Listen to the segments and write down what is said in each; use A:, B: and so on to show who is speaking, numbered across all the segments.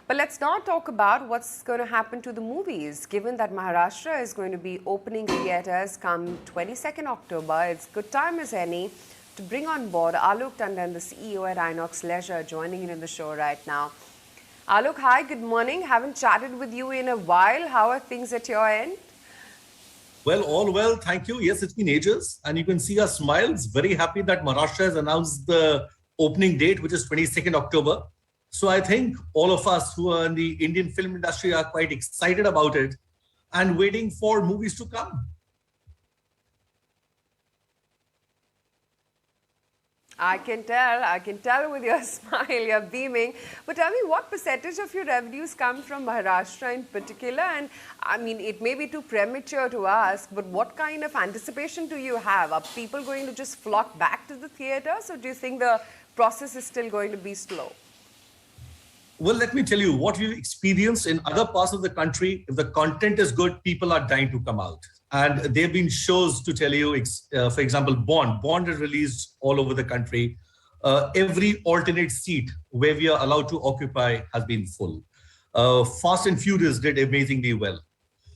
A: But let's not talk about what's going to happen to the movies, given that Maharashtra is going to be opening theatres come 22nd October. It's good time as any to bring on board Alok Tandon, the CEO at INOX Leisure, joining in the show right now. Alok, hi, good morning. Haven't chatted with you in a while. How are things at your end?
B: Well, all well, thank you. Yes, it's been ages, and you can see our smiles. Very happy that Maharashtra has announced the opening date, which is 22nd October. So I think all of us who are in the Indian film industry are quite excited about it and waiting for movies to come.
A: I can tell with your smile, you're beaming. But tell me, what percentage of your revenues come from Maharashtra in particular? And I mean, it may be too premature to ask, but what kind of anticipation do you have? Are people going to just flock back to the theatres, or do you think the process is still going to be slow?
B: Well, let me tell you what we've experienced in other parts of the country. If the content is good, people are dying to come out. And there have been shows to tell you, for example, Bond is released all over the country. Every alternate seat where we are allowed to occupy has been full. Fast and Furious did amazingly well.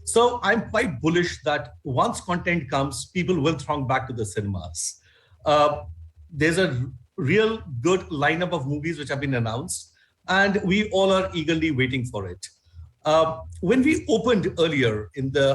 B: So I'm quite bullish that once content comes, people will throng back to the cinemas. There's a real good lineup of movies which have been announced, and we all are eagerly waiting for it. When we opened earlier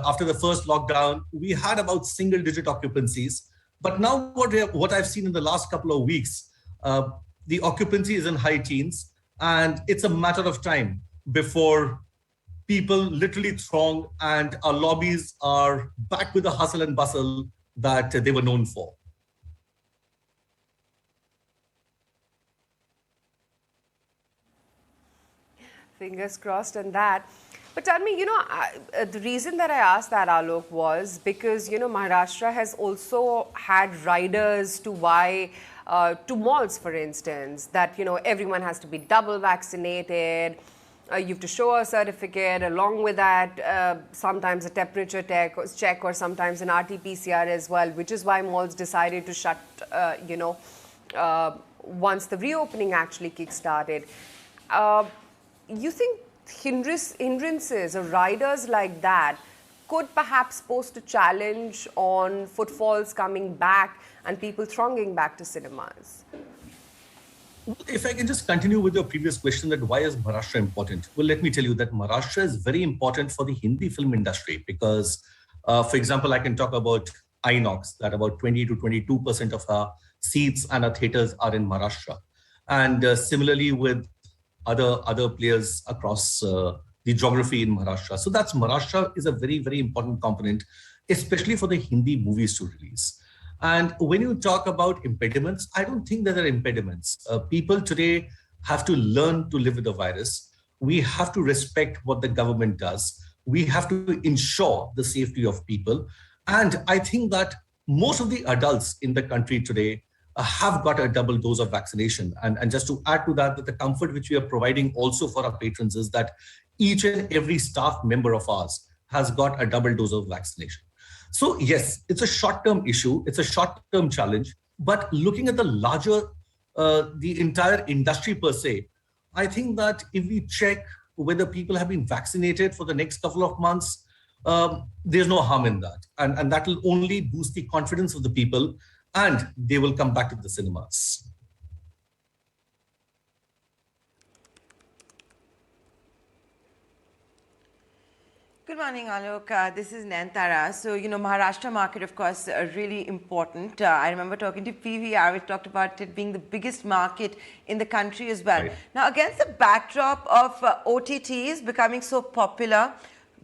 B: after the first lockdown, we had about single-digit occupancies. But now what I've seen in the last couple of weeks, the occupancy is in high teens, and it's a matter of time before people literally throng and our lobbies are back with the hustle and bustle that they were known for.
A: Fingers crossed on that. But tell me, the reason that I asked that, Alok, was because, Maharashtra has also had riders to buy to malls, for instance, that, everyone has to be double vaccinated. You have to show a certificate. Along with that, sometimes a temperature check or sometimes an RT-PCR as well, which is why malls decided to shut, once the reopening actually kick-started. You think hindrances or riders like that could perhaps pose a challenge on footfalls coming back and people thronging back to cinemas?
B: If I can just continue with your previous question, that why is Maharashtra important? Well, let me tell you that Maharashtra is very important for the Hindi film industry because, for example, I can talk about INOX, that about 20 to 22% of our seats and our theaters are in Maharashtra. And similarly with other players across the geography in Maharashtra. So Maharashtra is a very, very important component, especially for the Hindi movies to release. And when you talk about impediments, I don't think there are impediments. People today have to learn to live with the virus. We have to respect what the government does. We have to ensure the safety of people. And I think that most of the adults in the country today have got a double dose of vaccination. And just to add to that the comfort which we are providing also for our patrons is that each and every staff member of ours has got a double dose of vaccination. So yes, it's a short-term issue, it's a short-term challenge, but looking at the larger, the entire industry per se, I think that if we check whether people have been vaccinated for the next couple of months, there's no harm in that. And that will only boost the confidence of the people and they will come back to the cinemas.
C: Good morning, Alok. This is Nantara. So, Maharashtra market, of course, really important. I remember talking to PVR, we talked about it being the biggest market in the country as well. Right. Now, against the backdrop of OTTs becoming so popular,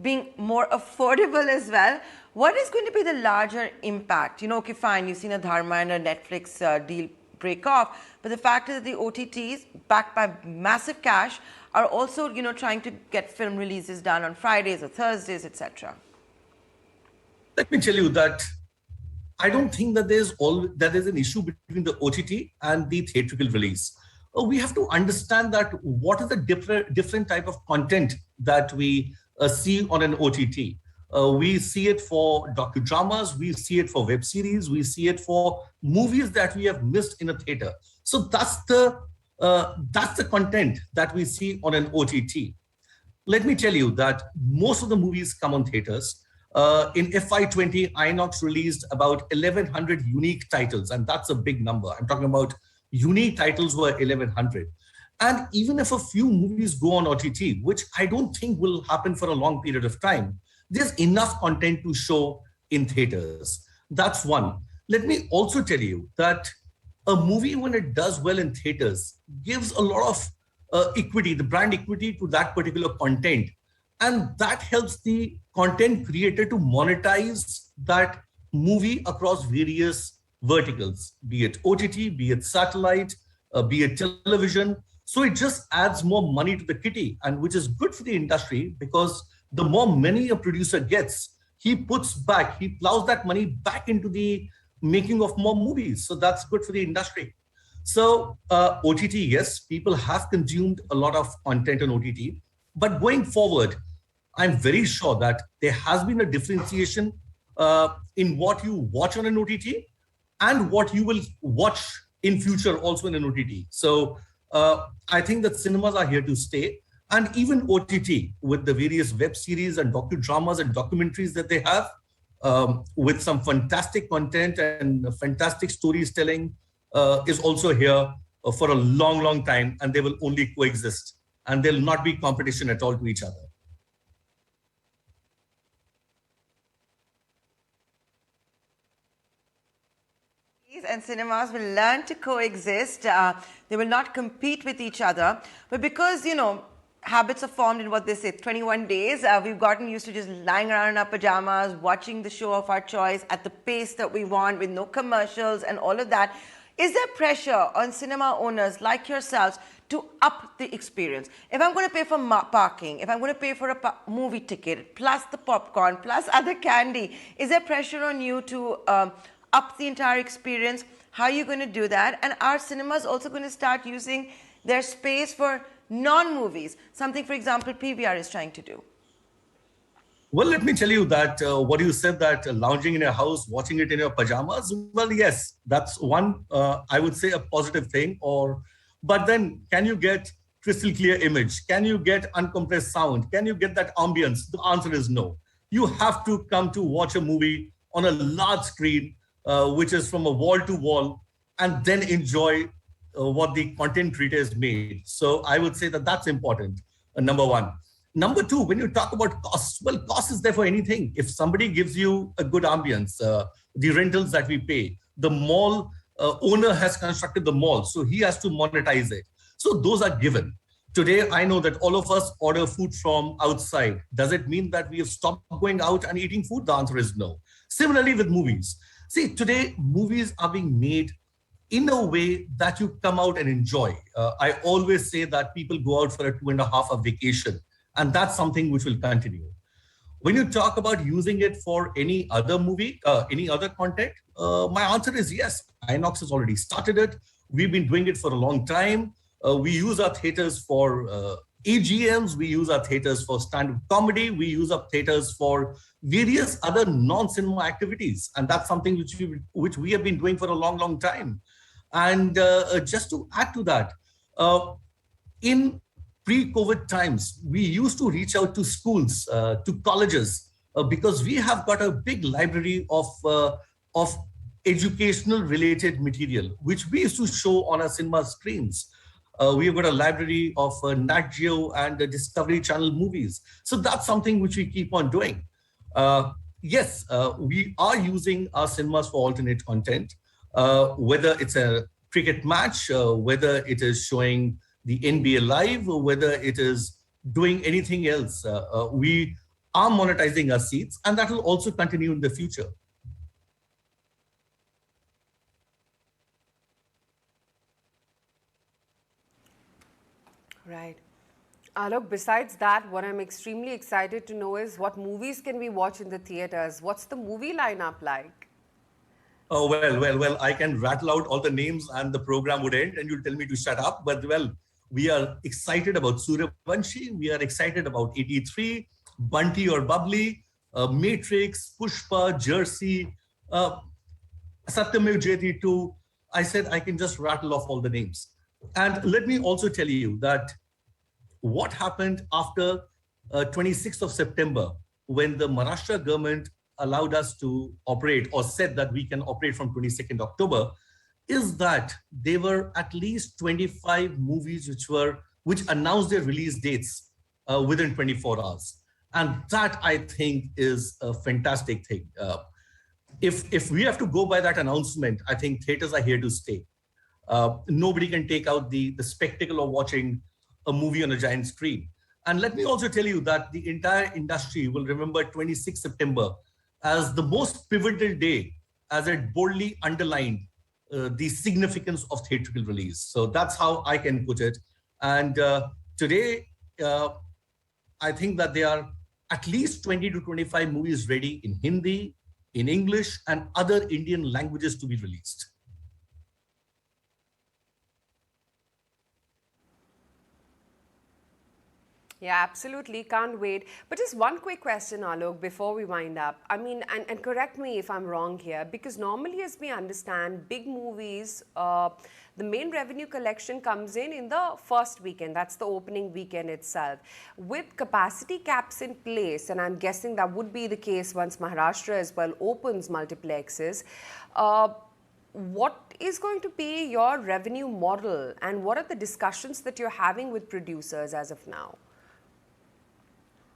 C: being more affordable as well, what is going to be the larger impact? Okay, fine, you've seen a Dharma and a Netflix deal break off, but the fact is that the OTTs, backed by massive cash, are also, trying to get film releases done on Fridays or Thursdays, etc.
B: Let me tell you that I don't think that there's an issue between the OTT and the theatrical release. We have to understand that what is the different type of content that we see on an OTT. We see it for docudramas, we see it for web series, we see it for movies that we have missed in a theater. So that's the That's the content that we see on an OTT. Let me tell you that most of the movies come on theaters. In FY20, INOX released about 1,100 unique titles, and that's a big number. I'm talking about unique titles were 1,100. And even if a few movies go on OTT, which I don't think will happen for a long period of time, there's enough content to show in theaters. That's one. Let me also tell you that a movie, when it does well in theaters, gives a lot of equity, the brand equity to that particular content. And that helps the content creator to monetize that movie across various verticals, be it OTT, be it satellite, be it television. So it just adds more money to the kitty, and which is good for the industry, because the more money a producer gets, he plows that money back into the making of more movies. So that's good for the industry. So OTT, yes, people have consumed a lot of content on OTT, but going forward, I'm very sure that there has been a differentiation in what you watch on an OTT and what you will watch in future also in an OTT. So I think that cinemas are here to stay, and even OTT with the various web series and docudramas and documentaries that they have, with some fantastic content and fantastic stories telling, is also here for a long, long time, and they will only coexist, and there will not be competition at all to each other.
C: And cinemas will learn to coexist. They will not compete with each other. But because, habits are formed in what they say, 21 days, we've gotten used to just lying around in our pajamas, watching the show of our choice at the pace that we want, with no commercials and all of that. Is there pressure on cinema owners like yourselves to up the experience? If I'm going to pay for parking, if I'm going to pay for a movie ticket, plus the popcorn, plus other candy, is there pressure on you to up the entire experience? How are you going to do that? And are cinemas also going to start using their space for non-movies? Something, for example, PVR is trying to do.
B: Well, let me tell you that what you said, that lounging in your house, watching it in your pajamas, well, yes, that's one, I would say, a positive thing. But then can you get crystal clear image? Can you get uncompressed sound? Can you get that ambience? The answer is no. You have to come to watch a movie on a large screen, which is from a wall to wall, and then enjoy what the content creator has made. So I would say that that's important, number one. Number two, when you talk about costs, well, cost is there for anything. If somebody gives you a good ambience, the rentals that we pay, the mall owner has constructed the mall, so he has to monetize it. So those are given. Today, I know that all of us order food from outside. Does it mean that we have stopped going out and eating food? The answer is no. Similarly with movies. See, today, movies are being made in a way that you come out and enjoy. I always say that people go out for a 2.5-hour vacation, and that's something which will continue. When you talk about using it for any other movie, any other content, my answer is yes. INOX has already started it. We've been doing it for a long time. We use our theaters for AGMs. We use our theaters for stand-up comedy. We use our theaters for various other non-cinema activities. And that's something which we have been doing for a long, long time. And just to add to that, in pre-COVID times, we used to reach out to schools, to colleges, because we have got a big library of educational related material, which we used to show on our cinema screens. We have got a library of Nat Geo and Discovery Channel movies. So that's something which we keep on doing. Yes, we are using our cinemas for alternate content, whether it's a cricket match, whether it is showing the NBA live, or whether it is doing anything else. We are monetizing our seats, and that will also continue in the future.
A: Right. Alok, besides that, what I'm extremely excited to know is what movies can we watch in the theaters? What's the movie lineup like?
B: Oh, well, I can rattle out all the names and the program would end and you'll tell me to shut up. But well, we are excited about Suryavanshi. We are excited about 83, Bunty or Bubbly, Matrix, Pushpa, Jersey, Satyamev Jayati 2. I said I can just rattle off all the names. And let me also tell you that what happened after 26th of September, when the Maharashtra government allowed us to operate or said that we can operate from 22nd October, is that there were at least 25 movies which announced their release dates within 24 hours. And that, I think, is a fantastic thing. If we have to go by that announcement, I think theaters are here to stay. Nobody can take out the spectacle of watching a movie on a giant screen. And let me also tell you that the entire industry will remember 26 September as the most pivotal day, as it boldly underlined the significance of theatrical release. So that's how I can put it. And today, I think that there are at least 20 to 25 movies ready in Hindi, in English, and other Indian languages to be released.
A: Yeah, absolutely. Can't wait. But just one quick question, Alok, before we wind up. I mean, and correct me if I'm wrong here, because normally, as we understand, big movies, the main revenue collection comes in the first weekend. That's the opening weekend itself. With capacity caps in place, and I'm guessing that would be the case once Maharashtra as well opens multiplexes, what is going to be your revenue model, and what are the discussions that you're having with producers as of now?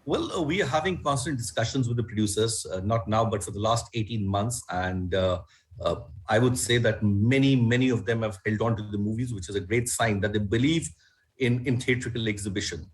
B: Well, we are having constant discussions with the producers, not now, but for the last 18 months. And I would say that many of them have held on to the movies, which is a great sign that they believe in theatrical exhibition.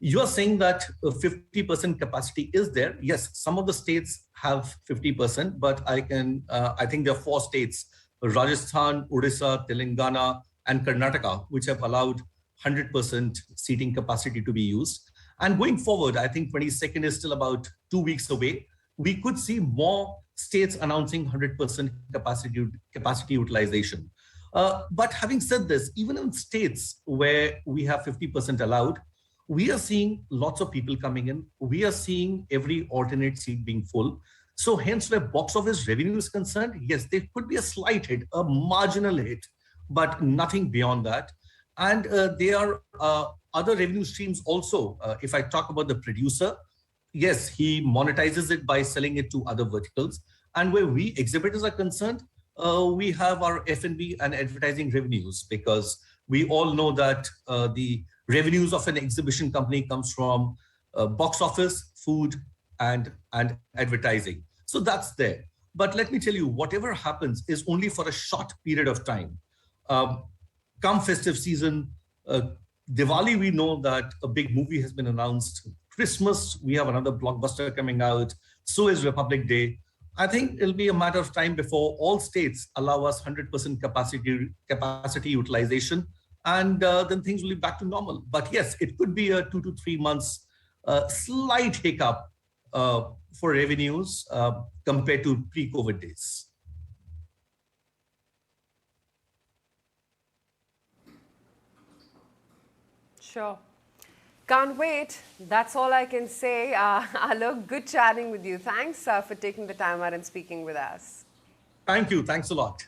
B: You are saying that 50% capacity is there. Yes, some of the states have 50%, but I think there are 4 states, Rajasthan, Odisha, Telangana, and Karnataka, which have allowed 100% seating capacity to be used. And going forward, I think 22nd is still about 2 weeks away. We could see more states announcing 100% capacity utilization. But having said this, even in states where we have 50% allowed, we are seeing lots of people coming in. We are seeing every alternate seat being full. So hence, where box office revenue is concerned, yes, there could be a slight hit, a marginal hit, but nothing beyond that. And there are other revenue streams also. If I talk about the producer, yes, he monetizes it by selling it to other verticals. And where we exhibitors are concerned, we have our F&B and advertising revenues, because we all know that the revenues of an exhibition company comes from box office, food, and advertising. So that's there. But let me tell you, whatever happens is only for a short period of time. Come festive season, Diwali, we know that a big movie has been announced. Christmas, we have another blockbuster coming out. So is Republic Day. I think it'll be a matter of time before all states allow us 100% capacity utilization, and then things will be back to normal. But yes, it could be a 2 to 3 months slight hiccup for revenues compared to pre-COVID days.
A: Sure. Can't wait. That's all I can say. Alok, good chatting with you. Thanks for taking the time out and speaking with us.
B: Thank you. Thanks a lot.